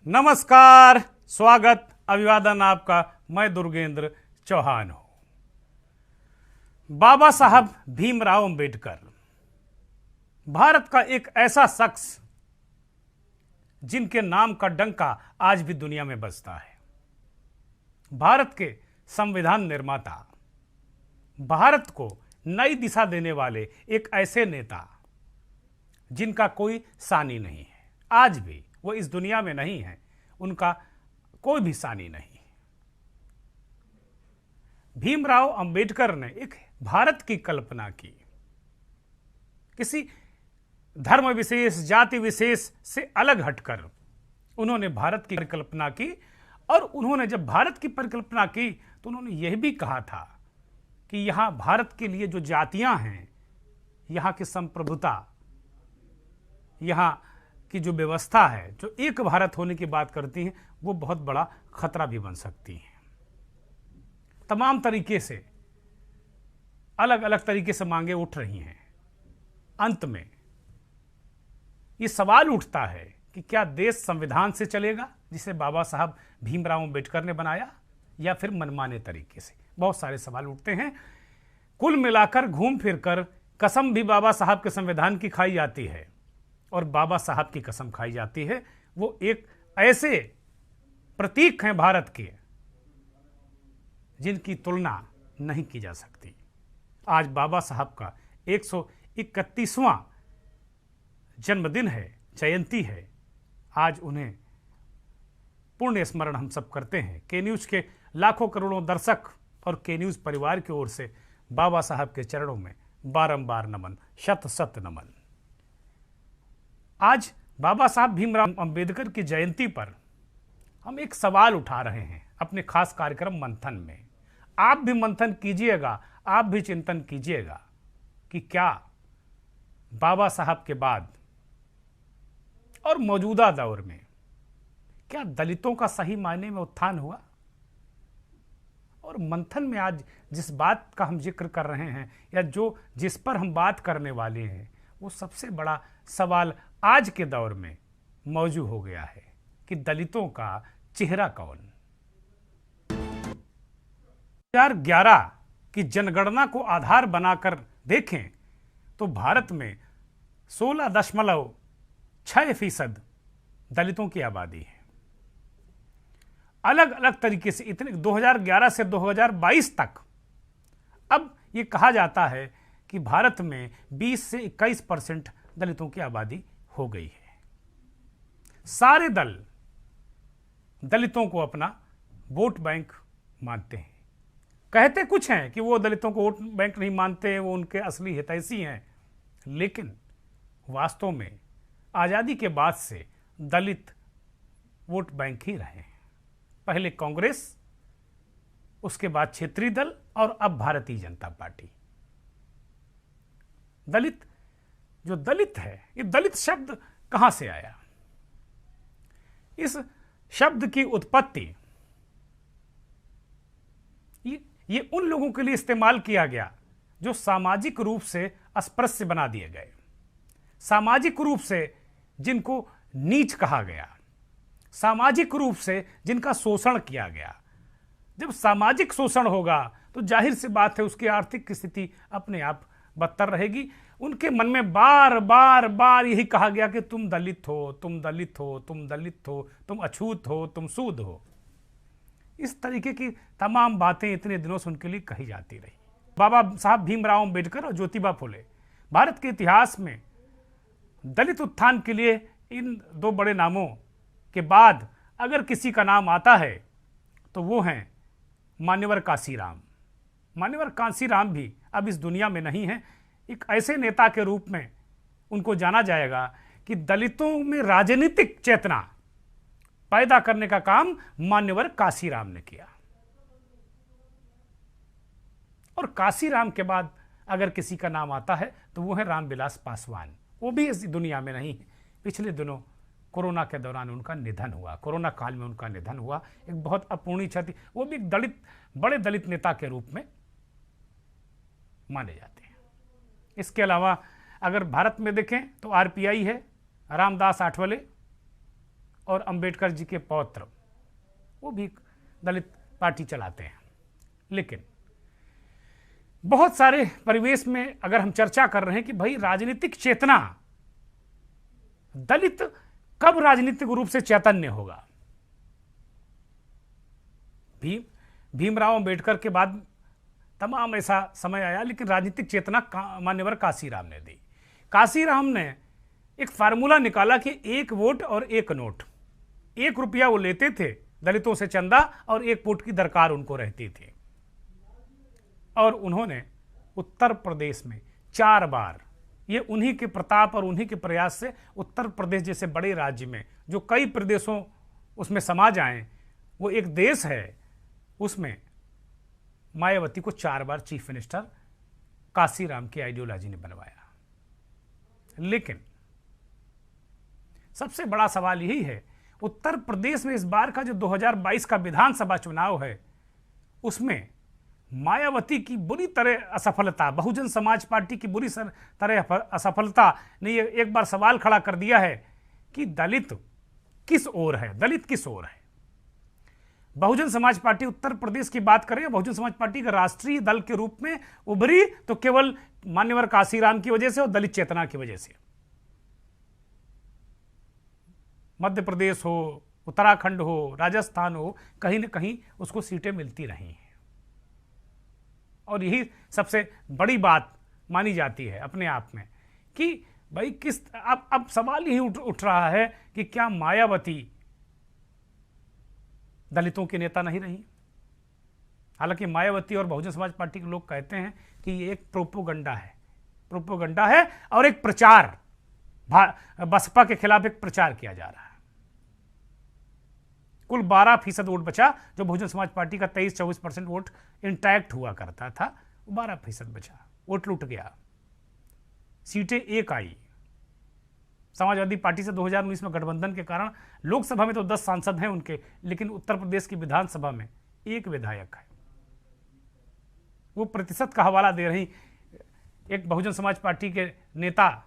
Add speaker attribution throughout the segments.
Speaker 1: नमस्कार, स्वागत, अभिवादन आपका। मैं दुर्गेंद्र चौहान हूं। बाबा साहब भीमराव अंबेडकर भारत का एक ऐसा शख्स जिनके नाम का डंका आज भी दुनिया में बजता है। भारत के संविधान निर्माता, भारत को नई दिशा देने वाले एक ऐसे नेता जिनका कोई सानी नहीं है। आज भी वो इस दुनिया में नहीं है, उनका कोई भी सानी नहीं। भीमराव अंबेडकर ने एक भारत की कल्पना की, किसी धर्म विशेष, जाति विशेष से अलग हटकर उन्होंने भारत की परिकल्पना की। और उन्होंने जब भारत की परिकल्पना की तो उन्होंने यह भी कहा था कि यहां भारत के लिए जो जातियां हैं, यहां की संप्रभुता, यहां की जो व्यवस्था है, जो एक भारत होने की बात करती हैं, वो बहुत बड़ा खतरा भी बन सकती है। तमाम तरीके से, अलग अलग तरीके से मांगे उठ रही हैं। अंत में ये सवाल उठता है कि क्या देश संविधान से चलेगा जिसे बाबा साहब भीमराव अंबेडकर ने बनाया, या फिर मनमाने तरीके से? बहुत सारे सवाल उठते हैं। कुल मिलाकर घूम फिरकर कसम भी बाबा साहब के संविधान की खाई जाती है और बाबा साहब की कसम खाई जाती है। वो एक ऐसे प्रतीक हैं भारत के जिनकी तुलना नहीं की जा सकती। आज बाबा साहब का 131वां जन्मदिन है, जयंती है। आज उन्हें पुण्य स्मरण हम सब करते हैं। के न्यूज के लाखों करोड़ों दर्शक और के न्यूज परिवार की ओर से बाबा साहब के चरणों में बारंबार नमन, शत शत नमन। आज बाबा साहब भीमराव अंबेडकर की जयंती पर हम एक सवाल उठा रहे हैं अपने खास कार्यक्रम मंथन में। आप भी मंथन कीजिएगा, आप भी चिंतन कीजिएगा कि क्या बाबा साहब के बाद और मौजूदा दौर में क्या दलितों का सही मायने में उत्थान हुआ? और मंथन में आज जिस बात का हम जिक्र कर रहे हैं, या जिस पर हम बात करने वाले हैं, वो सबसे बड़ा सवाल आज के दौर में मौजूद हो गया है कि दलितों का चेहरा कौन? 2011 की जनगणना को आधार बनाकर देखें तो भारत में 16.6% दलितों की आबादी है। अलग अलग तरीके से इतने 2011 से 2022 तक अब ये कहा जाता है कि भारत में 20 से 21% दलितों की आबादी हो गई है। सारे दल दलितों को अपना वोट बैंक मानते हैं। कहते कुछ हैं कि वो दलितों को वोट बैंक नहीं मानते, वो उनके असली हितैषी हैं, लेकिन वास्तव में आज़ादी के बाद से दलित वोट बैंक ही रहे हैं। पहले कांग्रेस, उसके बाद क्षेत्रीय दल और अब भारतीय जनता पार्टी। दलित, जो दलित है, ये दलित शब्द कहां से आया? इस शब्द की उत्पत्ति ये उन लोगों के लिए इस्तेमाल किया गया जो सामाजिक रूप से अस्पृश्य बना दिए गए, सामाजिक रूप से जिनको नीच कहा गया, सामाजिक रूप से जिनका शोषण किया गया। जब सामाजिक शोषण होगा तो जाहिर सी बात है उसकी आर्थिक स्थिति अपने आप बदतर रहेगी। उनके मन में बार बार बार यही कहा गया कि तुम दलित हो, तुम दलित हो, तुम दलित हो, तुम अछूत हो, तुम सूद हो। इस तरीके की तमाम बातें इतने दिनों से उनके लिए कही जाती रही। बाबा साहब भीमराव अंबेडकर और ज्योतिबा फुले भारत के इतिहास में दलित उत्थान के लिए इन दो बड़े नामों के बाद अगर किसी का नाम आता है तो वो हैं मान्यवर कांसीराम। मान्यवर कांसीराम भी अब इस दुनिया में नहीं है। एक ऐसे नेता के रूप में उनको जाना जाएगा कि दलितों में राजनीतिक चेतना पैदा करने का काम मान्यवर कांसीराम ने किया। और कांसीराम के बाद अगर किसी का नाम आता है तो वो है रामविलास पासवान। वो भी इस दुनिया में नहीं है। पिछले दिनों कोरोना के दौरान उनका निधन हुआ, कोरोना काल में उनका निधन हुआ। एक बहुत अपूर्णीय क्षति। वो भी एक दलित, बड़े दलित नेता के रूप में माने जाते हैं। इसके अलावा अगर भारत में देखें तो आरपीआई है, रामदास आठवले, और अंबेडकर जी के पौत्र वो भी दलित पार्टी चलाते हैं। लेकिन बहुत सारे परिवेश में अगर हम चर्चा कर रहे हैं कि भाई राजनीतिक चेतना, दलित कब राजनीतिक रूप से चैतन्य होगा, भीमराव अंबेडकर के बाद तमाम ऐसा समय आया, लेकिन राजनीतिक चेतना मान्यवर काशीराम ने दी। काशीराम ने एक फार्मूला निकाला कि 1 वोट और 1 नोट, 1 रुपया वो लेते थे दलितों से चंदा और 1 वोट की दरकार उनको रहती थी। और उन्होंने उत्तर प्रदेश में 4 बार, ये उन्हीं के प्रताप और उन्हीं के प्रयास से उत्तर प्रदेश जैसे बड़े राज्य में जो कई प्रदेशों उसमें समा जाएं, वो एक देश है, उसमें मायावती को 4 बार चीफ मिनिस्टर काशीराम की आइडियोलॉजी ने बनवाया। लेकिन सबसे बड़ा सवाल यही है, उत्तर प्रदेश में इस बार का जो 2022 का विधानसभा चुनाव है, उसमें मायावती की बुरी तरह असफलता, बहुजन समाज पार्टी की बुरी तरह असफलता ने ये एक बार सवाल खड़ा कर दिया है कि दलित किस ओर है, दलित किस ओर है। बहुजन समाज पार्टी उत्तर प्रदेश की बात करें, बहुजन समाज पार्टी का राष्ट्रीय दल के रूप में उभरी तो केवल मान्यवर काशीराम की वजह से और दलित चेतना की वजह से। मध्य प्रदेश हो, उत्तराखंड हो, राजस्थान हो, कहीं न कहीं उसको सीटें मिलती रही हैं। और यही सबसे बड़ी बात मानी जाती है अपने आप में कि भाई किस, अब सवाल यही उठ रहा है कि क्या मायावती दलितों के नेता नहीं रही। हालांकि मायावती और बहुजन समाज पार्टी के लोग कहते हैं कि ये एक प्रोपोगंडा है और एक प्रचार, बसपा के खिलाफ एक प्रचार किया जा रहा है। कुल 12% वोट बचा, जो बहुजन समाज पार्टी का 23-24% वोट इंटैक्ट हुआ करता था, वो 12% बचा, वोट लूट गया। सीटें 1 आई। समाजवादी पार्टी से 2019 में गठबंधन के कारण लोकसभा में तो 10 सांसद हैं उनके, लेकिन उत्तर प्रदेश की विधानसभा में 1 विधायक है। वो प्रतिशत का हवाला दे रही, एक बहुजन समाज पार्टी के नेता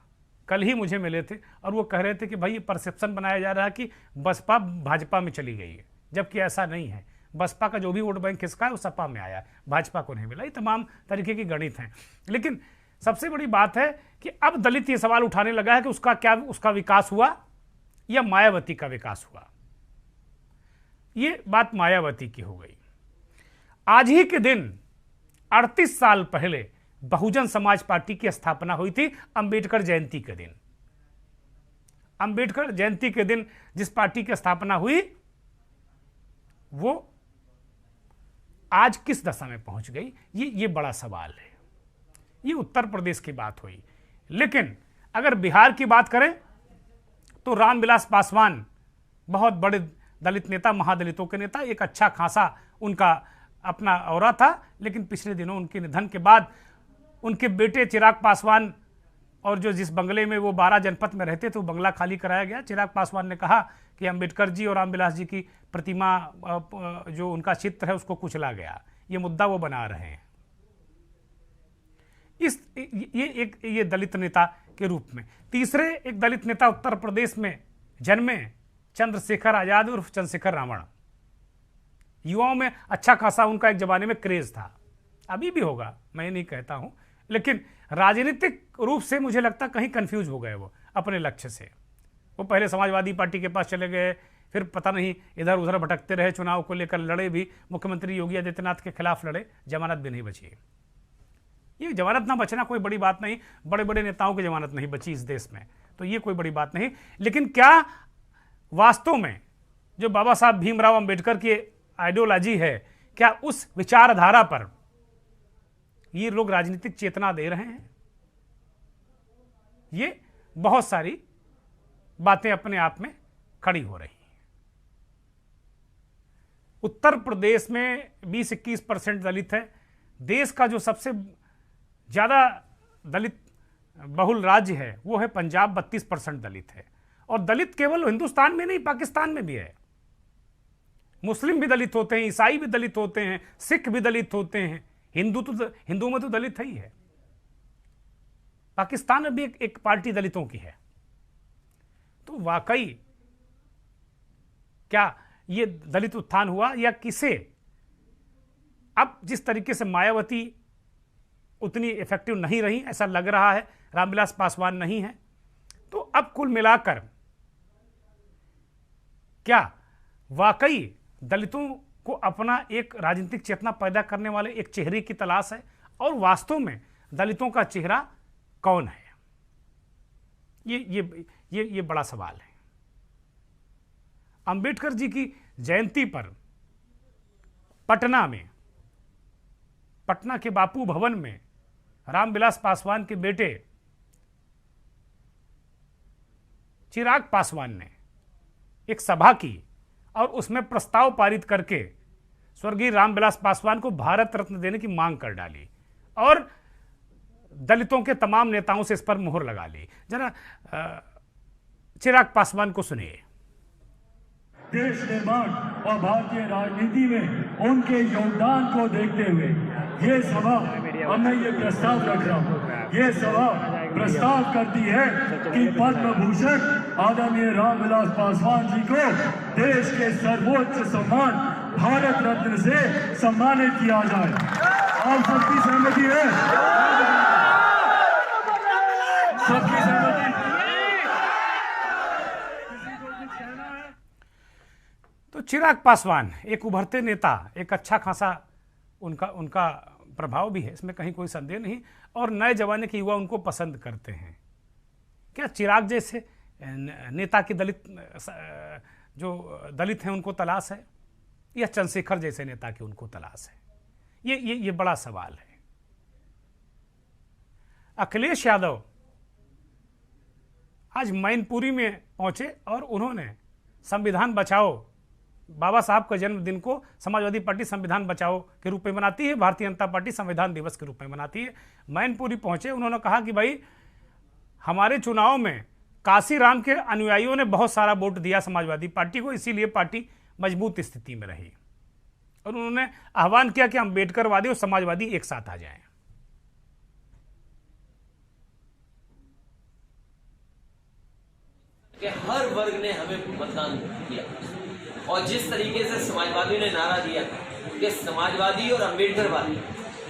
Speaker 1: कल ही मुझे मिले थे और वो कह रहे थे कि भाई ये परसेप्शन बनाया जा रहा है कि बसपा भाजपा में चली गई है, जबकि ऐसा नहीं है। बसपा का जो भी वोट बैंक किसका है वो सपा में आया, भाजपा को नहीं मिला। ये तमाम तरीके की गणित हैं। लेकिन सबसे बड़ी बात है कि अब दलित ये सवाल उठाने लगा है कि उसका विकास हुआ या मायावती का विकास हुआ। ये बात मायावती की हो गई। आज ही के दिन 38 साल पहले बहुजन समाज पार्टी की स्थापना हुई थी, अंबेडकर जयंती के दिन। अंबेडकर जयंती के दिन जिस पार्टी की स्थापना हुई, वो आज किस दशा में पहुंच गई, ये बड़ा सवाल है। ये उत्तर प्रदेश की बात हुई। लेकिन अगर बिहार की बात करें तो रामविलास पासवान बहुत बड़े दलित नेता, महादलितों के नेता, एक अच्छा खासा उनका अपना औरा था। लेकिन पिछले दिनों उनके निधन के बाद उनके बेटे चिराग पासवान, और जो जिस बंगले में वो 12 जनपद में रहते थे, वो बंगला खाली कराया गया। चिराग पासवान ने कहा कि अंबेडकर जी और रामविलास जी की प्रतिमा, जो उनका चित्र है, उसको कुचला गया। ये मुद्दा वो बना रहे हैं। ये दलित नेता के रूप में। तीसरे एक दलित नेता उत्तर प्रदेश में जन्मे, चंद्रशेखर आजाद उर्फ चंद्रशेखर रावण। युवाओं में अच्छा खासा उनका एक जमाने में क्रेज था, अभी भी होगा, मैं नहीं कहता हूं। लेकिन राजनीतिक रूप से मुझे लगता कहीं कंफ्यूज हो गए वो अपने लक्ष्य से। वो पहले समाजवादी पार्टी के पास चले गए, फिर पता नहीं इधर उधर भटकते रहे, चुनाव को लेकर लड़े भी, मुख्यमंत्री योगी आदित्यनाथ के खिलाफ लड़े, जमानत भी नहीं बची। ये जमानत ना बचना कोई बड़ी बात नहीं, बड़े बड़े नेताओं की जमानत नहीं बची इस देश में, तो ये कोई बड़ी बात नहीं। लेकिन क्या वास्तव में जो बाबा साहब भीमराव अंबेडकर की आइडियोलॉजी है, क्या उस विचारधारा पर ये लोग राजनीतिक चेतना दे रहे हैं? ये बहुत सारी बातें अपने आप में खड़ी हो रही हैं। उत्तर प्रदेश में 20-21% दलित है। देश का जो सबसे ज्यादा दलित बहुल राज्य है वो है पंजाब, 32% दलित है। और दलित केवल हिंदुस्तान में नहीं, पाकिस्तान में भी है। मुस्लिम भी दलित होते हैं, ईसाई भी दलित होते हैं, सिख भी दलित होते हैं, हिंदू में तो दलित है ही है। पाकिस्तान में भी एक पार्टी दलितों की है। तो वाकई क्या ये दलित उत्थान हुआ या किसे? अब जिस तरीके से मायावती उतनी इफेक्टिव नहीं रही, ऐसा लग रहा है, रामविलास पासवान नहीं है, तो अब कुल मिलाकर क्या वाकई दलितों को अपना एक राजनीतिक चेतना पैदा करने वाले एक चेहरे की तलाश है? और वास्तव में दलितों का चेहरा कौन है? ये बड़ा सवाल है। अंबेडकर जी की जयंती पर पटना के बापू भवन में रामविलास पासवान के बेटे चिराग पासवान ने एक सभा की और उसमें प्रस्ताव पारित करके स्वर्गीय रामविलास पासवान को भारत रत्न देने की मांग कर डाली और दलितों के तमाम नेताओं से इस पर मुहर लगा ली। जरा चिराग पासवान को सुनिए।
Speaker 2: देश निर्माण और भारतीय राजनीति में उनके योगदान को देखते हुए ये सभा, और मैं ये प्रस्ताव रख रहा हूँ, ये सभा प्रस्ताव करती है कि पद्म भूषण आदरणीय रामविलास पासवान जी को देश के सर्वोच्च सम्मान भारत रत्न से सम्मानित किया जाए। आप सबकी सहमति है? सबकी सहमति?
Speaker 1: तो चिराग पासवान एक उभरते नेता, एक अच्छा खासा उनका प्रभाव भी है, इसमें कहीं कोई संदेह नहीं, और नए जमाने के युवा उनको पसंद करते हैं। क्या चिराग जैसे नेता की जो दलित हैं उनको तलाश है, या चंद्रशेखर जैसे नेता की उनको तलाश है? ये बड़ा सवाल है। अखिलेश यादव आज मैनपुरी में पहुंचे और उन्होंने संविधान बचाओ, बाबा साहब के जन्मदिन को समाजवादी पार्टी संविधान बचाओ के रूप में मनाती है, भारतीय जनता पार्टी संविधान दिवस के रूप में मनाती है। मैनपुरी पहुंचे, उन्होंने कहा कि भाई हमारे चुनाव में काशीराम के अनुयायियों ने बहुत सारा वोट दिया समाजवादी पार्टी को, इसीलिए पार्टी मजबूत स्थिति में रही। और उन्होंने आह्वान किया कि अम्बेडकरवादी और समाजवादी एक साथ आ जाएं।
Speaker 3: कि हर वर्ग ने हमें मतदान किया, और जिस तरीके से समाजवादियों ने नारा दिया कि समाजवादी और अम्बेडकरवादी,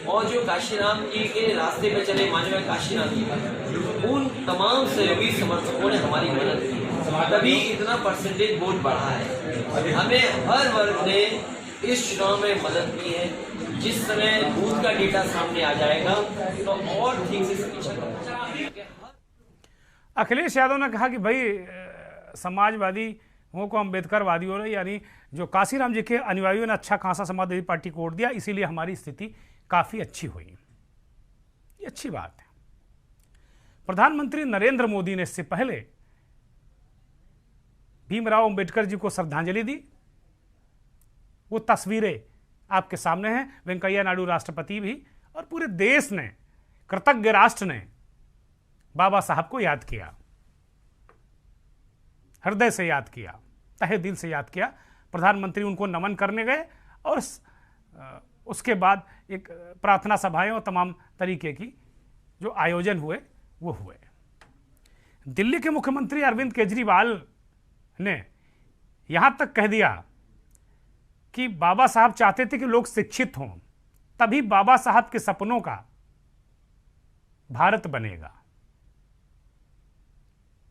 Speaker 3: और जो काशीराम जी के रास्ते पे चले माननीय काशीराम जी का, उन तमाम सहयोगी समर्थकों ने हमारी मदद की, तभी इतना परसेंटेज वोट बढ़ा है। हमें हर वर्ग ने इस चुनाव में मदद की है। जिस समय बूथ का डेटा सामने आ जाएगा तो और ठीक से समीक्षा करेंगे।
Speaker 1: अखिलेश यादव ने कहा कि भाई समाजवादी को अम्बेडकरवादियों ने, यानी जो काशीराम जी के अनुयायियों ने अच्छा खासा समाजवादी पार्टी को वोट दिया, इसीलिए हमारी स्थिति काफ़ी अच्छी हुई। ये अच्छी बात है। प्रधानमंत्री नरेंद्र मोदी ने इससे पहले भीमराव अंबेडकर जी को श्रद्धांजलि दी। वो तस्वीरें आपके सामने हैं। वेंकैया नायडू राष्ट्रपति भी और पूरे देश ने, कृतज्ञ राष्ट्र ने बाबा साहब को याद किया, हृदय से याद किया, तहे दिल से याद किया। प्रधानमंत्री उनको नमन करने गए और उसके बाद एक प्रार्थना सभाएं और तमाम तरीके की जो आयोजन हुए वो हुए। दिल्ली के मुख्यमंत्री अरविंद केजरीवाल ने यहां तक कह दिया कि बाबा साहब चाहते थे कि लोग शिक्षित हों, तभी बाबा साहब के सपनों का भारत बनेगा।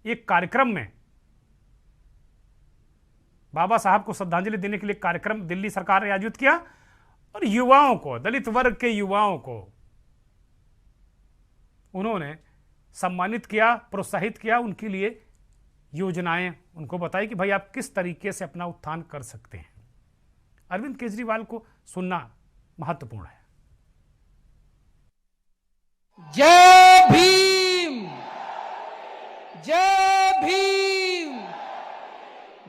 Speaker 1: एक कार्यक्रम में बाबा साहब को श्रद्धांजलि देने के लिए कार्यक्रम दिल्ली सरकार ने आयोजित किया और युवाओं को, दलित वर्ग के युवाओं को उन्होंने सम्मानित किया, प्रोत्साहित किया, उनके लिए योजनाएं उनको बताई कि भाई आप किस तरीके से अपना उत्थान कर सकते हैं। अरविंद केजरीवाल को सुनना महत्वपूर्ण है।
Speaker 4: जय भीम, जय भीम,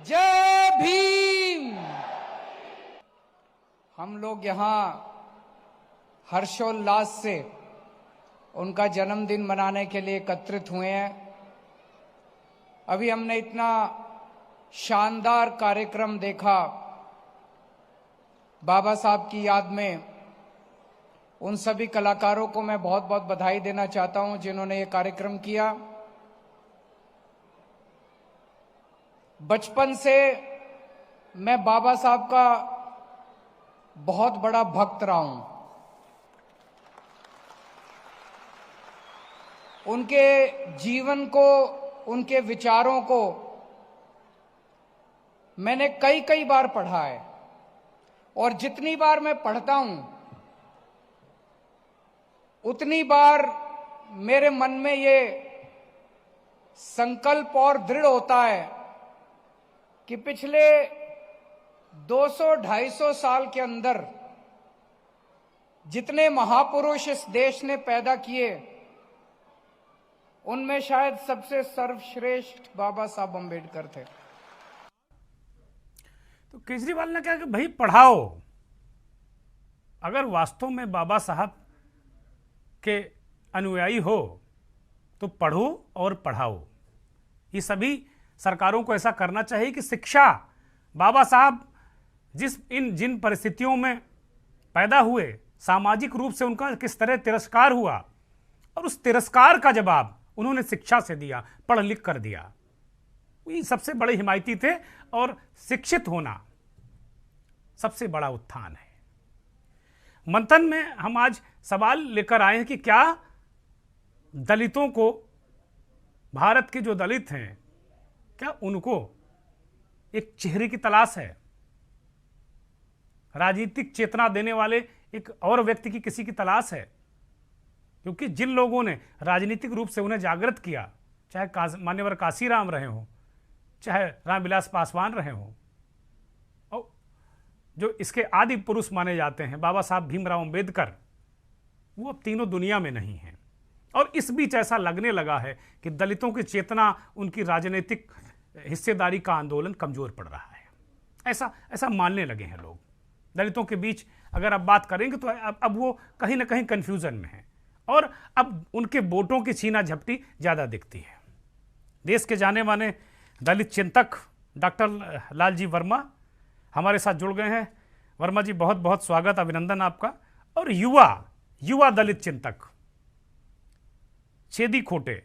Speaker 4: जय भीम। हम लोग यहाँ हर्षोल्लास से उनका जन्मदिन मनाने के लिए एकत्रित हुए हैं। अभी हमने इतना शानदार कार्यक्रम देखा बाबा साहब की याद में। उन सभी कलाकारों को मैं बहुत बहुत बधाई देना चाहता हूं जिन्होंने ये कार्यक्रम किया। बचपन से मैं बाबा साहब का बहुत बड़ा भक्त रहा हूं। उनके जीवन को, उनके विचारों को मैंने कई कई बार पढ़ा है, और जितनी बार मैं पढ़ता हूं उतनी बार मेरे मन में ये संकल्प और दृढ़ होता है कि पिछले 200-250 साल के अंदर जितने महापुरुष इस देश ने पैदा किए, उनमें शायद सबसे सर्वश्रेष्ठ बाबा साहब अंबेडकर थे।
Speaker 1: तो केजरीवाल ने कहा कि भाई पढ़ाओ, अगर वास्तव में बाबा साहब के अनुयायी हो तो पढ़ो और पढ़ाओ। ये सभी सरकारों को ऐसा करना चाहिए कि शिक्षा, बाबा साहब जिन परिस्थितियों में पैदा हुए, सामाजिक रूप से उनका किस तरह तिरस्कार हुआ, और उस तिरस्कार का जवाब उन्होंने शिक्षा से दिया, पढ़ लिख कर दिया। ये सबसे बड़े हिमायती थे, और शिक्षित होना सबसे बड़ा उत्थान है। मंथन में हम आज सवाल लेकर आए हैं कि क्या दलितों को, भारत के जो दलित हैं, क्या उनको एक चेहरे की तलाश है? राजनीतिक चेतना देने वाले एक और व्यक्ति की, किसी की तलाश है? क्योंकि जिन लोगों ने राजनीतिक रूप से उन्हें जागृत किया, चाहे मान्यवर काशीराम रहे हों, चाहे रामविलास पासवान रहे हों, और जो इसके आदि पुरुष माने जाते हैं बाबा साहब भीमराव अंबेडकर, वो अब तीनों दुनिया में नहीं हैं। और इस बीच ऐसा लगने लगा है कि दलितों की चेतना, उनकी राजनीतिक हिस्सेदारी का आंदोलन कमजोर पड़ रहा है। ऐसा मानने लगे हैं लोग। दलितों के बीच अगर आप बात करेंगे तो अब वो कहीं ना कहीं कन्फ्यूजन में है, और अब उनके वोटों की छीना झपटी ज़्यादा दिखती है। देश के जाने माने दलित चिंतक डॉक्टर लालजी वर्मा हमारे साथ जुड़ गए हैं। वर्मा जी, बहुत बहुत स्वागत, अभिनंदन आपका। और युवा दलित चिंतक छेदी खोटे,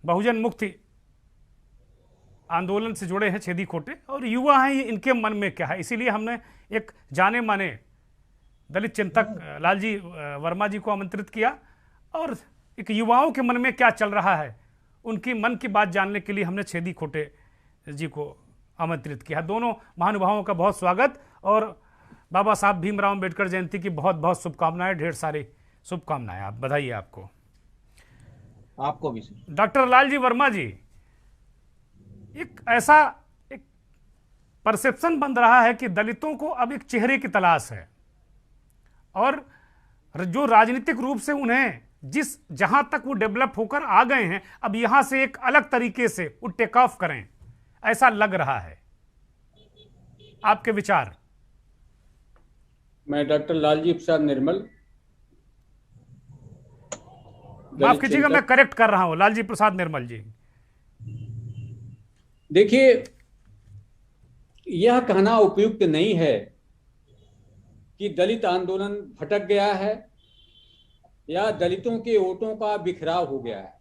Speaker 1: बहुजन मुक्ति आंदोलन से जुड़े हैं छेदी खोटे, और युवा हैं, ये इनके मन में क्या है, इसीलिए हमने एक जाने माने दलित चिंतक लालजी वर्मा जी को आमंत्रित किया, और एक युवाओं के मन में क्या चल रहा है, उनकी मन की बात जानने के लिए हमने छेदी खोटे जी को आमंत्रित किया। दोनों महानुभावों का बहुत स्वागत, और बाबा साहब भीमराव अंबेडकर जयंती की बहुत बहुत शुभकामनाएं, ढेर सारी शुभकामनाएं। आप बधाई आपको
Speaker 5: भी।
Speaker 1: डॉक्टर लालजी वर्मा जी, एक ऐसा एक परसेप्शन बन रहा है कि दलितों को अब एक चेहरे की तलाश है, और जो राजनीतिक रूप से उन्हें जहां तक वो डेवलप होकर आ गए हैं, अब यहां से एक अलग तरीके से वो टेक ऑफ करें, ऐसा लग रहा है। आपके विचार?
Speaker 5: मैं डॉक्टर लालजी प्रसाद निर्मल,
Speaker 1: माफ कीजिएगा, मैं करेक्ट कर रहा हूं, लालजी प्रसाद निर्मल जी।
Speaker 5: देखिए, यह कहना उपयुक्त नहीं है कि दलित आंदोलन भटक गया है या दलितों के वोटों का बिखराव हो गया है।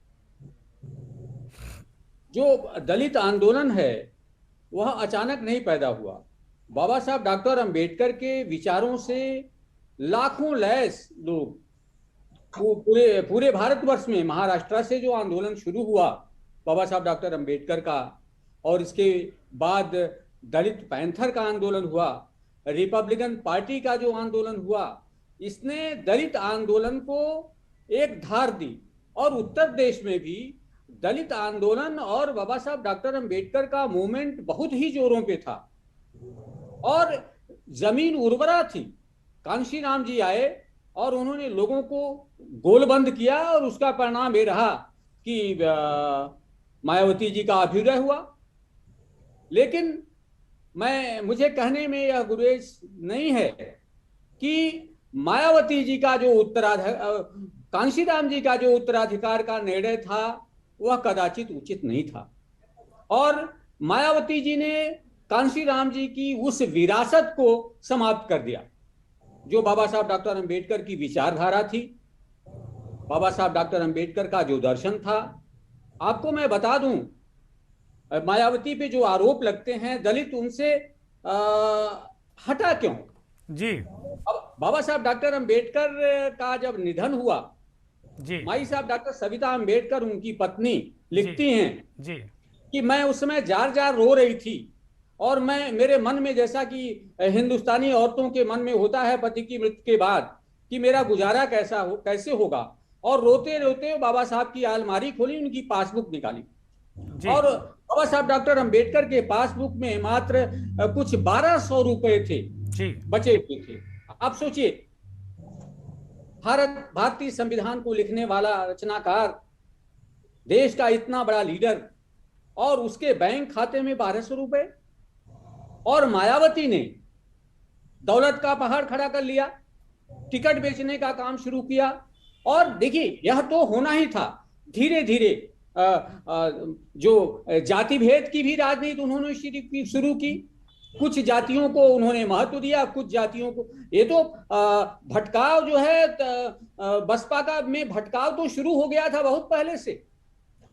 Speaker 5: जो दलित आंदोलन है वह अचानक नहीं पैदा हुआ। बाबा साहब डॉक्टर अंबेडकर के विचारों से लाखों लैस लोग पूरे भारतवर्ष में, महाराष्ट्र से जो आंदोलन शुरू हुआ बाबा साहब डॉक्टर अंबेडकर का, और इसके बाद दलित पैंथर का आंदोलन हुआ, रिपब्लिकन पार्टी का जो आंदोलन हुआ, इसने दलित आंदोलन को एक धार दी। और उत्तर प्रदेश में भी दलित आंदोलन और बाबा साहब डॉक्टर अंबेडकर का मूवमेंट बहुत ही जोरों पे था, और जमीन उर्वरा थी। कांशीराम जी आए और उन्होंने लोगों को गोलबंद किया, और उसका परिणाम ये रहा कि मायावती जी का अभ्युदय हुआ। लेकिन मुझे कहने में यह गुरेज नहीं है कि मायावती जी का जो कांशीराम जी का जो उत्तराधिकार का निर्णय था वह कदाचित उचित नहीं था, और मायावती जी ने कांशीराम जी की उस विरासत को समाप्त कर दिया जो बाबा साहब डॉक्टर अंबेडकर की विचारधारा थी, बाबा साहब डॉक्टर अंबेडकर का जो दर्शन था। आपको मैं बता दूं मायावती पे जो आरोप लगते हैं, दलित उनसे हटा क्यों?
Speaker 1: जी
Speaker 5: अब बाबा साहब डॉक्टर अंबेडकर का जब निधन हुआ,
Speaker 1: जी
Speaker 5: माई साहब डॉक्टर सविता अंबेडकर, उनकी पत्नी, लिखती हैं
Speaker 1: जी
Speaker 5: कि मैं उस समय जार जार रो रही थी और मैं, मेरे मन में, जैसा कि हिंदुस्तानी औरतों के मन में होता है पति की मृत्यु के बाद, कि मेरा गुजारा कैसे होगा, और रोते रोते बाबा साहब की अलमारी खोली, उनकी पासबुक निकाली
Speaker 1: जी
Speaker 5: और बाबा साहब डॉक्टर अंबेडकर के पासबुक में मात्र कुछ 1200 रुपए थे
Speaker 1: जी
Speaker 5: बचे हुए थे। आप सोचिए, भारतीय संविधान को लिखने वाला रचनाकार, देश का इतना बड़ा लीडर, और उसके बैंक खाते में 1200 रुपए। और मायावती ने दौलत का पहाड़ खड़ा कर लिया, टिकट बेचने का काम शुरू किया। और देखिए, यह तो होना ही था। धीरे धीरे जो जाति भेद की भी राजनीति उन्होंने शुरू की। कुछ जातियों को उन्होंने महत्व दिया, कुछ जातियों को, ये तो भटकाव जो है, बसपा का में भटकाव तो शुरू हो गया था बहुत पहले से।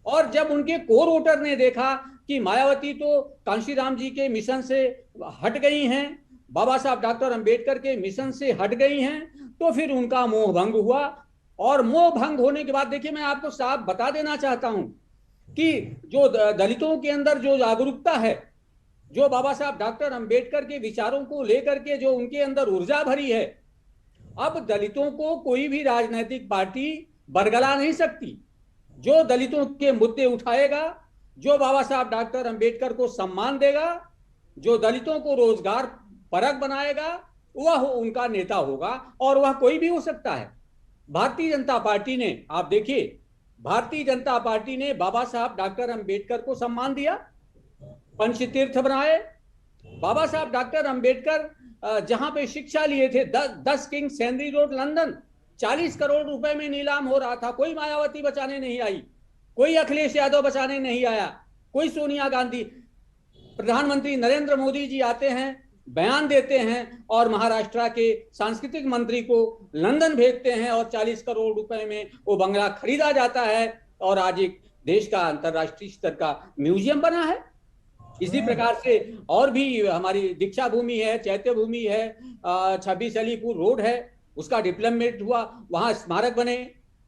Speaker 5: और जब उनके कोर वोटर ने देखा कि मायावती तो कांशीराम जी के मिशन से हट गई हैं, बाबा साहब डॉक्टर अंबेडकर के मिशन से हट गई हैं, तो फिर उनका मोह भंग हुआ। और मोह भंग होने के बाद, देखिए, मैं आपको साफ बता देना चाहता हूं कि जो दलितों के अंदर जो जागरूकता है, जो बाबा साहब डॉक्टर अंबेडकर के विचारों को लेकर के जो उनके अंदर ऊर्जा भरी है, अब दलितों को कोई भी राजनीतिक पार्टी बरगला नहीं सकती। जो दलितों के मुद्दे उठाएगा, जो बाबा साहब डॉक्टर अंबेडकर को सम्मान देगा, जो दलितों को रोजगार परक बनाएगा, वह उनका नेता होगा। और वह कोई भी हो सकता है। भारतीय जनता पार्टी ने, आप देखिए, भारतीय जनता पार्टी ने बाबा साहब डॉक्टर अंबेडकर को सम्मान दिया, पंचतीर्थ बनाए। बाबा साहब डॉक्टर अंबेडकर जहां पे शिक्षा लिए थे, 10 king Sendri road, London, 40 crore रुपए में नीलाम हो रहा था। कोई मायावती बचाने नहीं आई, कोई अखिलेश यादव बचाने नहीं आया, कोई सोनिया गांधी, प्रधानमंत्री नरेंद्र मोदी जी आते हैं, बयान देते हैं और महाराष्ट्र के सांस्कृतिक मंत्री को लंदन भेजते हैं और 40 करोड़ रुपए में वो बंगला खरीदा जाता है और आज एक देश का अंतरराष्ट्रीय स्तर का म्यूजियम बना है। इसी प्रकार से और भी हमारी दीक्षा भूमि है, चैत्य भूमि है, 26 अलीपुर रोड है, उसका डेवलपमेंट हुआ, वहां स्मारक बने।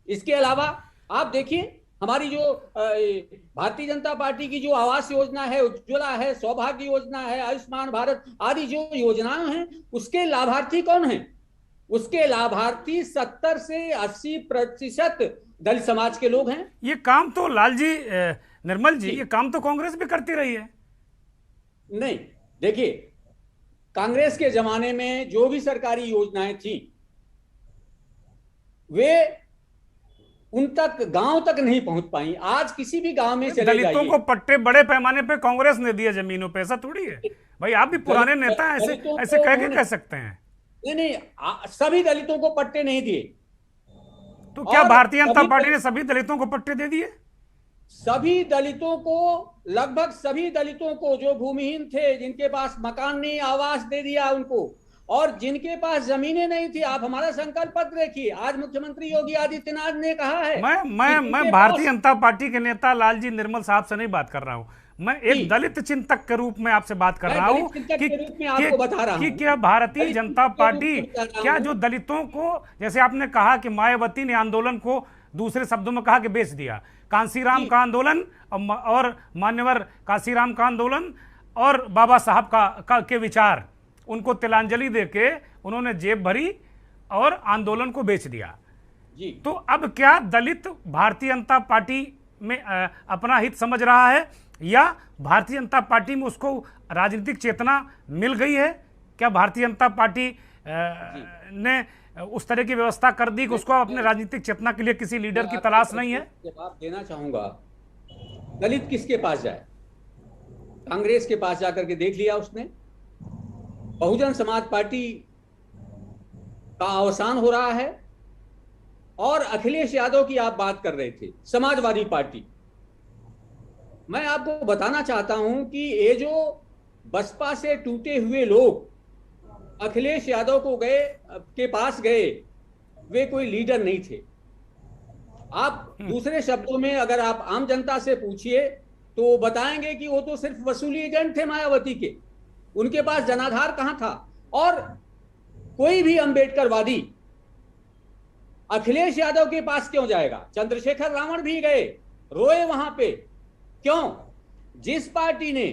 Speaker 5: इसके अलावा आप देखिए, हमारी जो भारतीय जनता पार्टी की जो आवास योजना है, उज्ज्वला है, सौभाग्य योजना है, आयुष्मान भारत आदि जो योजनाएं हैं, उसके लाभार्थी कौन हैं? उसके लाभार्थी 70 से 80% दलित समाज के लोग हैं।
Speaker 1: ये काम तो लालजी, निर्मल जी, ये काम तो कांग्रेस भी करती रही है।
Speaker 5: नहीं, देखिए, कांग्रेस के जमाने में जो भी सरकारी योजनाएं थी, वे उन तक, गांव तक नहीं पहुंच पाई। आज किसी भी गांव में चले जाइए,
Speaker 1: दलितों को पट्टे बड़े पैमाने पे कांग्रेस ने दिए जमीनों पे, ऐसा थोड़ी है भाई। आप भी पुराने नेता हैं, ऐसे कह सकते हैं।
Speaker 5: नहीं, सभी दलितों को पट्टे नहीं दिए।
Speaker 1: तो क्या भारतीय जनता पार्टी ने सभी दलितों को पट्टे दे दिए?
Speaker 5: सभी दलितों को, लगभग सभी दलितों को, जो भूमिहीन थे, जिनके पास मकान नहीं, आवास दे दिया उनको। और जिनके पास जमीनें नहीं थी, आप हमारा संकल्प पत्र देखिए, आज मुख्यमंत्री योगी आदित्यनाथ ने कहा है।
Speaker 1: मैं भारतीय जनता पार्टी के नेता लालजी निर्मल साहब से नहीं बात कर रहा हूं, मैं एक दलित चिंतक के रूप में आपसे बात कर रहा हूं कि क्या भारतीय जनता पार्टी, क्या जो दलितों को, जैसे आपने कहा कि मायावती ने आंदोलन को दूसरे शब्दों में कहा कि बेच दिया, कांशीराम का आंदोलन और मान्यवर कांशीराम का आंदोलन और बाबा साहब के विचार, उनको तिलांजलि देके उन्होंने जेब भरी और आंदोलन को बेच दिया
Speaker 5: जी।
Speaker 1: तो अब क्या दलित भारतीय जनता पार्टी में अपना हित समझ रहा है, या भारतीय जनता पार्टी में उसको राजनीतिक चेतना मिल गई है? क्या भारतीय जनता पार्टी ने उस तरह की व्यवस्था कर दी कि उसको अपने राजनीतिक चेतना के लिए किसी लीडर की तलाश नहीं है?
Speaker 5: जवाब देना चाहूंगा, दलित किसके पास जाए? कांग्रेस के पास जाकर के देख लिया उसने। बहुजन समाज पार्टी का अवसान हो रहा है। और अखिलेश यादव की आप बात कर रहे थे, समाजवादी पार्टी, मैं आपको बताना चाहता हूं कि ये जो बसपा से टूटे हुए लोग अखिलेश यादव के पास गए, वे कोई लीडर नहीं थे। आप दूसरे शब्दों में अगर आप आम जनता से पूछिए तो वो बताएंगे कि वो तो सिर्फ वसूली एजेंट थे मायावती के, उनके पास जनाधार कहां था। और कोई भी अंबेडकरवादी अखिलेश यादव के पास क्यों जाएगा? चंद्रशेखर रावण भी गए, रोए वहां पे। क्यों? जिस पार्टी ने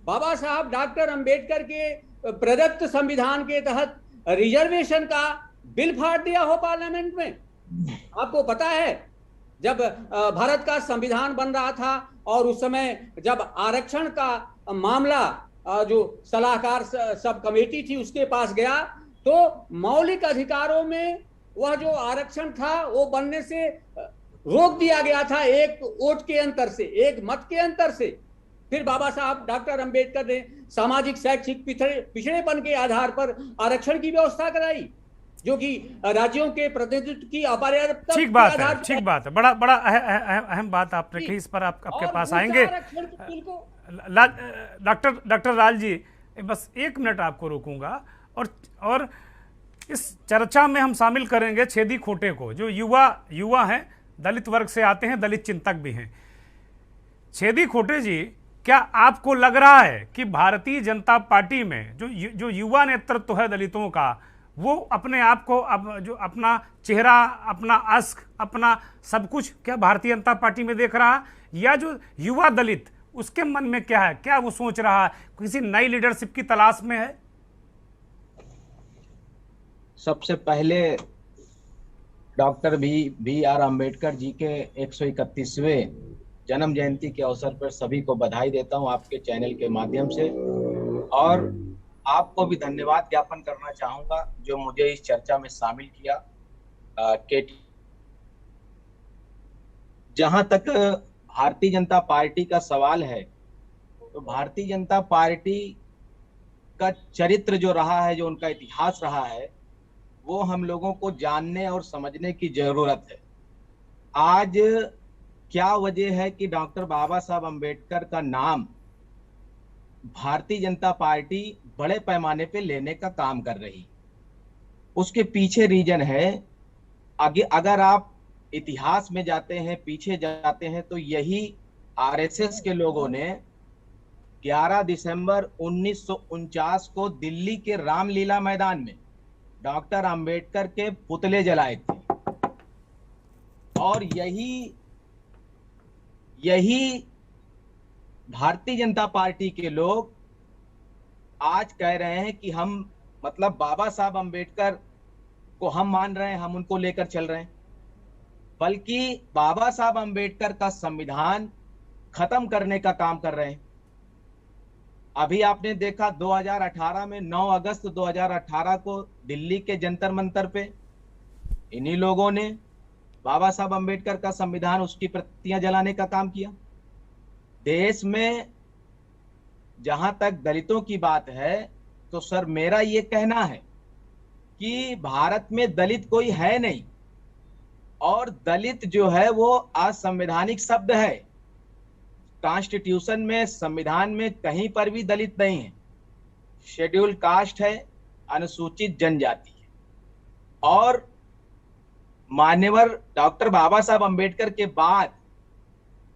Speaker 5: बाबा साहब डॉक्टर अंबेडकर के प्रदत्त संविधान के तहत रिजर्वेशन का बिल फाड़ दिया हो पार्लियामेंट में। आपको पता है जब भारत का संविधान बन रहा था और उस समय जब आरक्षण का मामला जो सलाहकार सब कमेटी थी उसके पास गया, तो मौलिक अधिकारों में वह जो आरक्षण था वो बनने से रोक दिया गया था, एक वोट के अंतर से, एक मत के अंतर से। फिर बाबा साहब डॉक्टर अंबेडकर ने सामाजिक शैक्षिक पिछड़ेपन के आधार पर आरक्षण की व्यवस्था कराई, जो कि राज्यों के प्रतिनिधित्व की अपर्याप्तता।
Speaker 1: ठीक बात है, ठीक बात है। बड़ा बड़ा अहम बात आपने कही, इस पर आपके पास आएंगे। डॉक्टर लाल जी, बस 1 मिनट आपको रोकूंगा और इस चर्चा में हम शामिल करेंगे छेदी खोटे को, जो युवा हैं, दलित वर्ग से आते हैं, दलित चिंतक भी हैं। छेदी खोटे जी, क्या आपको लग रहा है कि भारतीय जनता पार्टी में जो युवा नेतृत्व है दलितों का, वो अपने आप को जो अपना चेहरा, अपना अस्क, अपना सब कुछ क्या भारतीय जनता पार्टी में देख रहा है, या जो युवा दलित उसके मन में क्या है, क्या वो सोच रहा है, किसी नई लीडरशिप की तलाश में है?
Speaker 6: सबसे पहले डॉक्टर BR अम्बेडकर जी के 131वें जन्म जयंती के अवसर पर सभी को बधाई देता हूं आपके चैनल के माध्यम से, और आपको भी धन्यवाद ज्ञापन करना चाहूंगा जो मुझे इस चर्चा में शामिल किया। जहां तक भारतीय जनता पार्टी का सवाल है, तो भारतीय जनता पार्टी का चरित्र जो रहा है, जो उनका इतिहास रहा है, वो हम लोगों को जानने और समझने की जरूरत है। आज क्या वजह है कि डॉक्टर बाबा साहब अम्बेडकर का नाम भारतीय जनता पार्टी बड़े पैमाने पे लेने का काम कर रही? उसके पीछे रीजन है, अगर आप इतिहास में जाते हैं, पीछे जाते हैं, तो यही RSS के लोगों ने 11 दिसंबर 1949 को दिल्ली के रामलीला मैदान में डॉक्टर अंबेडकर के पुतले जलाए थे। और यही भारतीय जनता पार्टी के लोग आज कह रहे हैं कि हम मतलब बाबा साहब अंबेडकर को हम मान रहे हैं, हम उनको लेकर चल रहे हैं, बल्कि बाबा साहब अंबेडकर का संविधान खत्म करने का काम कर रहे हैं। अभी आपने देखा 2018 में 9 अगस्त 2018 को दिल्ली के जंतर मंतर पे इन्हीं लोगों ने बाबा साहब अंबेडकर का संविधान, उसकी प्रतियां जलाने का काम किया। देश में जहां तक दलितों की बात है, तो सर मेरा ये कहना है कि भारत में दलित कोई है नहीं, और दलित जो है वो असंवैधानिक शब्द है। कॉन्स्टिट्यूशन में, संविधान में कहीं पर भी दलित नहीं है। शेड्यूल कास्ट है, अनुसूचित जनजाति है। और मान्यवर डॉक्टर बाबा साहब अंबेडकर के बाद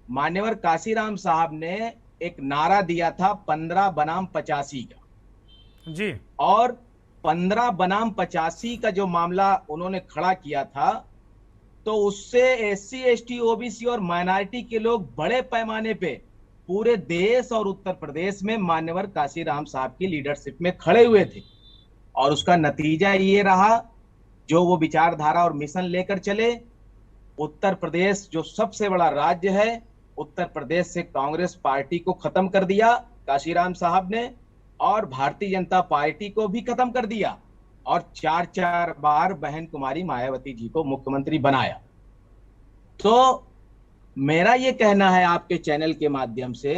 Speaker 6: मान्यवर काशीराम साहब ने एक नारा दिया था 15 बनाम 85 का
Speaker 1: जी, और
Speaker 6: 15 बनाम 85 का जो मामला उन्होंने खड़ा किया था, तो उससे SC ST OBC और माइनॉरिटी के लोग बड़े पैमाने पे पूरे देश और उत्तर प्रदेश में मान्यवर काशीराम साहब की लीडरशिप में खड़े हुए थे। और उसका नतीजा ये रहा, जो वो विचारधारा और मिशन लेकर चले, उत्तर प्रदेश जो सबसे बड़ा राज्य है, उत्तर प्रदेश से कांग्रेस पार्टी को खत्म कर दिया काशीराम साहब ने, और भारतीय जनता पार्टी को भी खत्म कर दिया, और 4 बार बहन कुमारी मायावती जी को मुख्यमंत्री बनाया। तो मेरा ये कहना है आपके चैनल के माध्यम से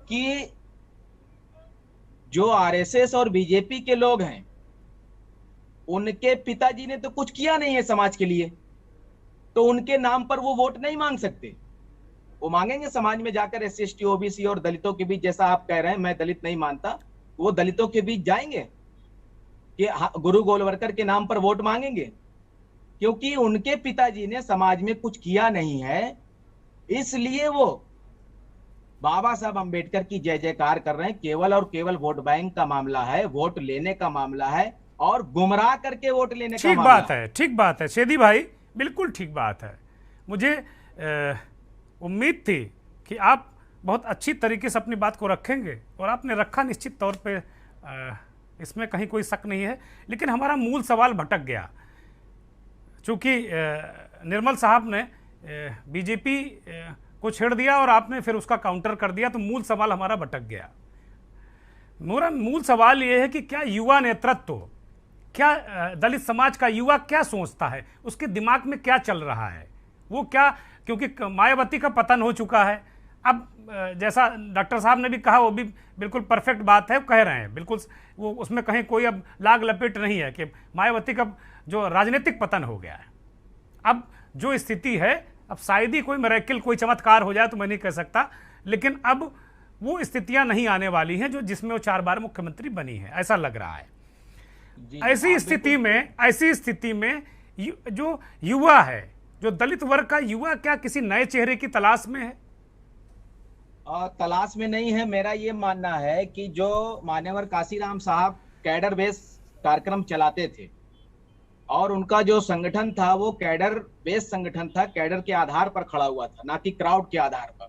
Speaker 6: कि जो RSS और बीजेपी के लोग हैं, उनके पिताजी ने तो कुछ किया नहीं है समाज के लिए, तो उनके नाम पर वो वोट नहीं मांग सकते। वो मांगेंगे समाज में जाकर SC ST OBC और दलितों के बीच, जैसा आप कह रहे हैं मैं दलित नहीं मानता, वो दलितों के बीच जाएंगे कि गुरु गोलवलकर के नाम पर वोट मांगेंगे, क्योंकि उनके पिताजी ने समाज में कुछ किया नहीं है, इसलिए वो बाबा साहब अंबेडकर की जय जयकार कर रहे हैं। केवल और केवल वोट बैंक का मामला है, वोट लेने का मामला है और गुमराह करके वोट लेने का
Speaker 1: ठीक
Speaker 6: मामला
Speaker 1: बात है, ठीक बात है शेदी भाई, बिल्कुल ठीक बात है। मुझे उम्मीद थी कि आप बहुत अच्छी तरीके से अपनी बात को रखेंगे और आपने रखा निश्चित तौर पे, इसमें कहीं कोई शक नहीं है। लेकिन हमारा मूल सवाल भटक गया, चूँकि निर्मल साहब ने बीजेपी को छेड़ दिया और आपने फिर उसका काउंटर कर दिया, तो मूल सवाल हमारा भटक गया। मेरा मूल सवाल ये है कि क्या युवा नेतृत्व, क्या दलित समाज का युवा क्या सोचता है, उसके दिमाग में क्या चल रहा है, वो क्या, क्योंकि मायावती का पतन हो चुका है। अब जैसा डॉक्टर साहब ने भी कहा, वो भी बिल्कुल परफेक्ट बात है, वो कह रहे हैं बिल्कुल, वो उसमें कहीं कोई अब लाग लपेट नहीं है कि मायावती का जो राजनीतिक पतन हो गया है। अब जो स्थिति है, अब शायद ही कोई मिरेकल, कोई चमत्कार हो जाए तो मैं नहीं कह सकता, लेकिन अब वो स्थितियां नहीं आने वाली हैं जो जिसमें वो 4 बार मुख्यमंत्री बनी है, ऐसा लग रहा है। ऐसी स्थिति में जो युवा है, जो दलित वर्ग का युवा, क्या किसी नए चेहरे की तलाश में है?
Speaker 6: तलाश में नहीं है। मेरा ये मानना है कि जो मान्यवर काशीराम साहब कैडर बेस कार्यक्रम चलाते थे और उनका जो संगठन था वो कैडर बेस संगठन था, कैडर के आधार पर खड़ा हुआ था, ना कि क्राउड के आधार पर।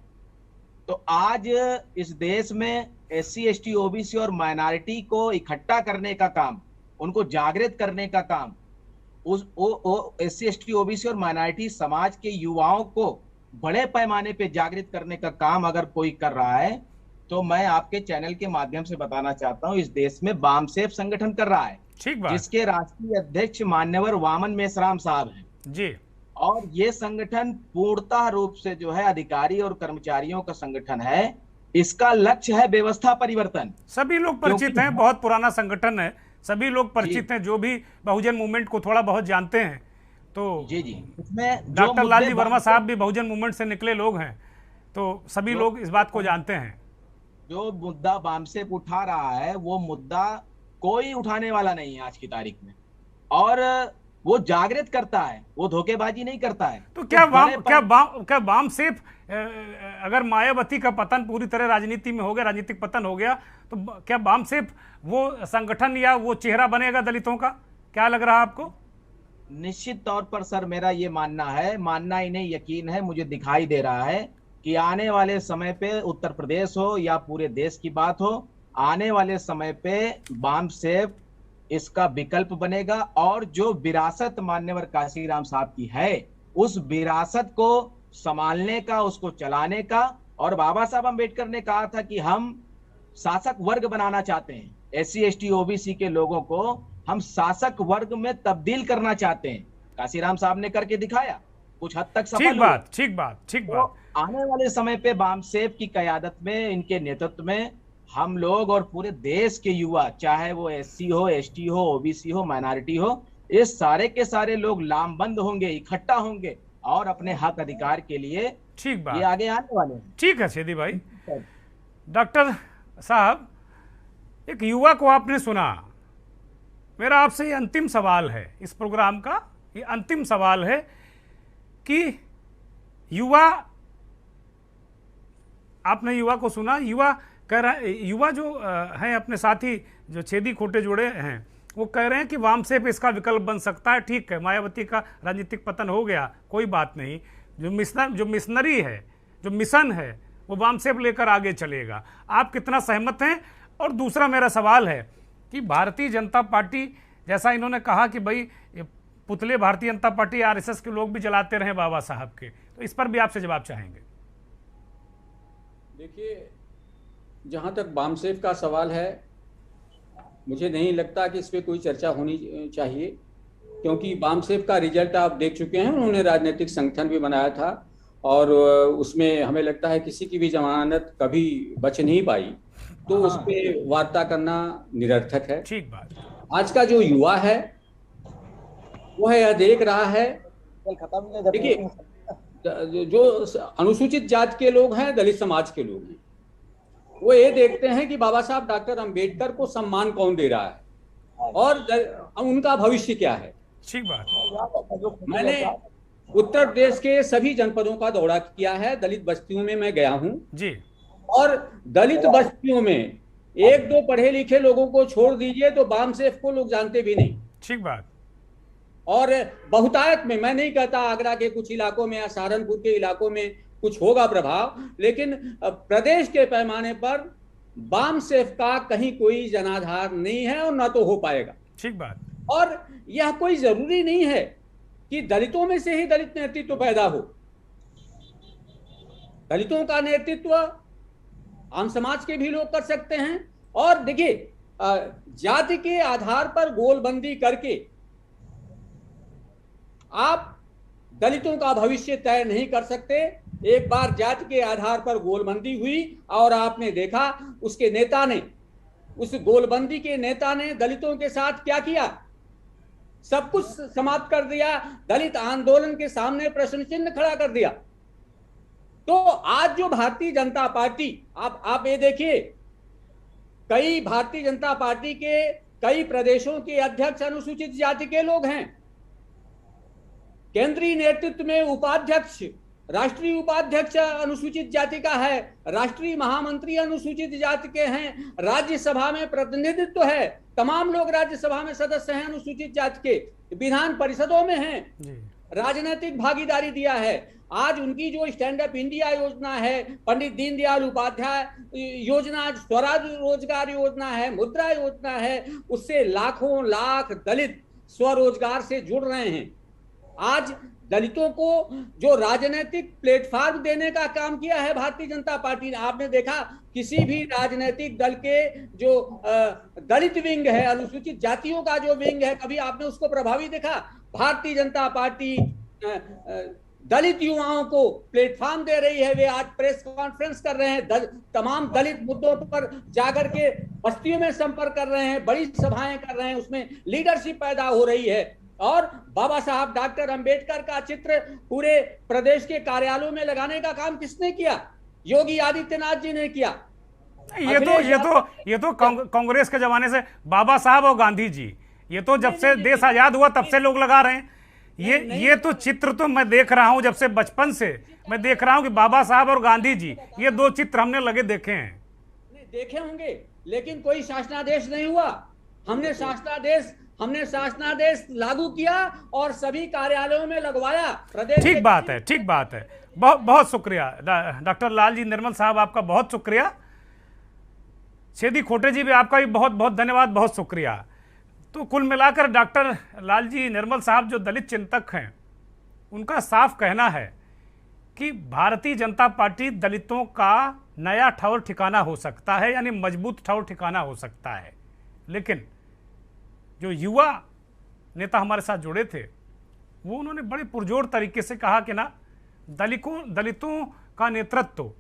Speaker 6: तो आज इस देश में SC ST OBC और माइनॉरिटी को इकट्ठा करने का काम, उनको जागृत करने का काम, उस SC ST OBC और माइनॉरिटी समाज के युवाओं को बड़े पैमाने पे जागृत करने का काम अगर कोई कर रहा है, तो मैं आपके चैनल के माध्यम से बताना चाहता हूं, इस देश में बामसेफ संगठन कर रहा है,
Speaker 1: ठीक बात,
Speaker 6: जिसके राष्ट्रीय अध्यक्ष मान्यवर वामन मेश्राम साहब हैं
Speaker 1: जी।
Speaker 6: और ये संगठन पूर्णतः रूप से जो है अधिकारी और कर्मचारियों का संगठन है। इसका लक्ष्य है व्यवस्था परिवर्तन।
Speaker 1: सभी लोग परिचित हैं, बहुत पुराना संगठन है, सभी लोग परिचित हैं, जो भी बहुजन मूवमेंट को थोड़ा बहुत जानते हैं। तो
Speaker 6: जी इसमें
Speaker 1: डॉक्टर लालजी वर्मा साहब भी बहुजन मूवमेंट से निकले लोग हैं, तो सभी लोग इस बात को जानते हैं।
Speaker 6: जो मुद्दा बामसेफ उठा रहा है वो मुद्दा कोई उठाने वाला नहीं है आज की तारीख में, और वो जागृत करता है, वो धोखेबाजी नहीं करता है।
Speaker 1: तो क्या बामसेफ, अगर मायावती का पतन पूरी तरह राजनीति में हो गया, राजनीतिक पतन हो गया, तो क्या बामसेफ वो संगठन या वो चेहरा बनेगा दलितों का? क्या लग रहा है आपको?
Speaker 6: निश्चित तौर पर सर मेरा ये मानना है, मानना ही नहीं यकीन है, मुझे दिखाई दे रहा है कि आने वाले समय पे उत्तर प्रदेश हो या पूरे देश की बात हो, आने वाले समय पे बामसेफ इसका विकल्प बनेगा। और जो विरासत मान्यवर काशीराम साहब की है, उस विरासत को संभालने का, उसको चलाने का, और बाबा साहब अंबेडकर ने कहा था कि हम शासक वर्ग बनाना चाहते हैं, SC ST OBC के लोगों को हम शासक वर्ग में तब्दील करना चाहते हैं। काशीराम साहब ने करके दिखाया, कुछ हद तक सफल हुआ।
Speaker 1: ठीक बात।
Speaker 6: तो आने वाले समय पे बामसेफ की क़यादत में, इनके नेतृत्व में हम लोग और पूरे देश के युवा, चाहे वो SC हो, ST हो, OBC हो, माइनॉरिटी हो, ये सारे के सारे लोग लामबंद होंगे, इकट्ठा होंगे और अपने हक अधिकार के लिए
Speaker 1: ठीक बात,
Speaker 6: ये आगे आने वाले हैं।
Speaker 1: ठीक है शेदी भाई। डॉक्टर साहब, एक युवा को आपने सुना, मेरा आपसे ये अंतिम सवाल है, इस प्रोग्राम का ये अंतिम सवाल है कि युवा, आपने युवा को सुना, युवा कह रहा है, युवा जो हैं अपने साथी जो छेदी खोटे जुड़े हैं, वो कह रहे हैं कि वामसेफ इसका विकल्प बन सकता है। ठीक है, मायावती का राजनीतिक पतन हो गया, कोई बात नहीं, जो मिशनरी है, जो मिशन है, वो वामसेफ लेकर आगे चलेगा। आप कितना सहमत हैं? और दूसरा मेरा सवाल है कि भारतीय जनता पार्टी, जैसा इन्होंने कहा कि भाई पुतले भारतीय जनता पार्टी RSS के लोग भी जलाते रहे बाबा साहब के, तो इस पर भी आपसे जवाब चाहेंगे।
Speaker 5: देखिए, जहाँ तक बामसेफ का सवाल है, मुझे नहीं लगता कि इस पर कोई चर्चा होनी चाहिए, क्योंकि बामसेफ का रिजल्ट आप देख चुके हैं। उन्होंने राजनीतिक संगठन भी बनाया था और उसमें हमें लगता है किसी की भी जमानत कभी बच नहीं पाई, तो उस पर वार्ता करना निरर्थक है।
Speaker 1: ठीक बात।
Speaker 5: आज का जो युवा है वो है, यह देख रहा है, देखिए जो अनुसूचित जाति के लोग हैं, दलित समाज के लोग हैं, वो ये देखते हैं कि बाबा साहब डॉक्टर अंबेडकर को सम्मान कौन दे रहा है और उनका भविष्य क्या है।
Speaker 1: ठीक बात।
Speaker 5: मैंने उत्तर प्रदेश के सभी जनपदों का दौरा किया है, दलित बस्तियों में मैं गया हूं
Speaker 1: जी।
Speaker 5: और दलित बस्तियों में एक दो पढ़े लिखे लोगों को छोड़ दीजिए तो बामसेफ को लोग जानते भी नहीं।
Speaker 1: ठीक बात।
Speaker 5: और बहुतायत में, मैं नहीं कहता आगरा के कुछ इलाकों में या सहारनपुर के इलाकों में कुछ होगा प्रभाव, लेकिन प्रदेश के पैमाने पर बामसेफ का कहीं कोई जनाधार नहीं है और ना तो हो पाएगा।
Speaker 1: ठीक बात।
Speaker 5: और यह कोई जरूरी नहीं है कि दलितों में से ही दलित नेतृत्व पैदा हो। दलितों का नेतृत्व आम समाज के भी लोग कर सकते हैं। और देखिए, जाति के आधार पर गोलबंदी करके आप दलितों का भविष्य तय नहीं कर सकते। एक बार जाति के आधार पर गोलबंदी हुई और आपने देखा उसके नेता ने, उस गोलबंदी के नेता ने दलितों के साथ क्या किया, सब कुछ समाप्त कर दिया, दलित आंदोलन के सामने प्रश्न चिन्ह खड़ा कर दिया। तो आज जो भारतीय जनता पार्टी, आप ये देखिए, कई भारतीय जनता पार्टी के कई प्रदेशों के अध्यक्ष अनुसूचित जाति के लोग हैं। केंद्रीय नेतृत्व में उपाध्यक्ष, राष्ट्रीय उपाध्यक्ष अनुसूचित जाति का है, राष्ट्रीय महामंत्री अनुसूचित जाति के हैं, राज्यसभा में प्रतिनिधित्व है, तमाम लोग राज्यसभा में सदस्य हैं अनुसूचित जाति के, विधान परिषदों में हैं, राजनीतिक भागीदारी दिया है। आज उनकी जो स्टैंड अप इंडिया योजना है, पंडित दीनदयाल उपाध्याय योजना, स्वराज रोजगार योजना है, मुद्रा योजना है, उससे लाखों लाख दलित स्वरोजगार से जुड़ रहे हैं। आज दलितों को जो राजनीतिक प्लेटफॉर्म देने का काम किया है भारतीय जनता पार्टी ने, आपने देखा किसी भी राजनीतिक दल के जो दलित विंग है, अनुसूचित जातियों का जो विंग है, कभी आपने उसको प्रभावी देखा? भारतीय जनता पार्टी दलित युवाओं को प्लेटफॉर्म दे रही है। वे आज प्रेस कॉन्फ्रेंस कर रहे हैं, तमाम दलित मुद्दों पर जाकर के बस्तियों में संपर्क कर रहे हैं, बड़ी सभाएं कर रहे हैं, उसमें लीडरशिप पैदा हो रही है। और बाबा साहब डॉक्टर अंबेडकर का चित्र पूरे प्रदेश के कार्यालयों में लगाने का काम किसने किया? योगी आदित्यनाथ जी ने किया।
Speaker 1: ये तो कांग्रेस के जमाने से बाबा साहब और गांधी जी, ये तो जब से देश आजाद हुआ तब से लोग लगा रहे हैं। ये तो चित्र तो मैं देख रहा हूं, जब से बचपन से मैं देख रहा हूं कि बाबा साहब और गांधी जी, ये दो चित्र हमने लगे देखे हैं।
Speaker 5: देखे होंगे, लेकिन कोई शासनादेश नहीं हुआ। हमने शासनादेश लागू किया और सभी कार्यालयों में लगवाया। प्रदेश
Speaker 1: ठीक बात है, ठीक बात है। बहुत बहुत शुक्रिया डॉक्टर लालजी निर्मल साहब, आपका बहुत शुक्रिया। छेदी खोटे जी भी आपका भी बहुत बहुत धन्यवाद, बहुत शुक्रिया। तो कुल मिलाकर डॉक्टर लालजी निर्मल साहब जो दलित चिंतक हैं, उनका साफ कहना है कि भारतीय जनता पार्टी दलितों का नया ठौर ठिकाना हो सकता है, यानी मजबूत ठौर ठिकाना हो सकता है। लेकिन जो युवा नेता हमारे साथ जुड़े थे, वो उन्होंने बड़े पुरजोर तरीके से कहा कि ना, दलितों का नेतृत्व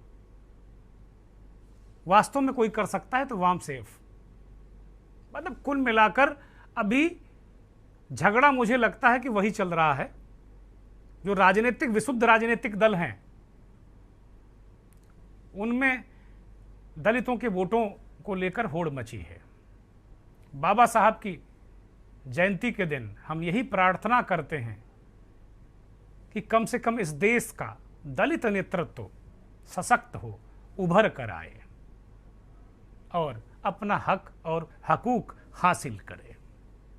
Speaker 1: वास्तव में कोई कर सकता है तो वामसेफ। मतलब कुल मिलाकर अभी झगड़ा मुझे लगता है कि वही चल रहा है। जो राजनीतिक विशुद्ध राजनीतिक दल हैं, उनमें दलितों के वोटों को लेकर होड़ मची है। बाबा साहब की जयंती के दिन हम यही प्रार्थना करते हैं कि कम से कम इस देश का दलित नेतृत्व सशक्त हो, उभर कर आए और अपना हक और हकूक हासिल करे।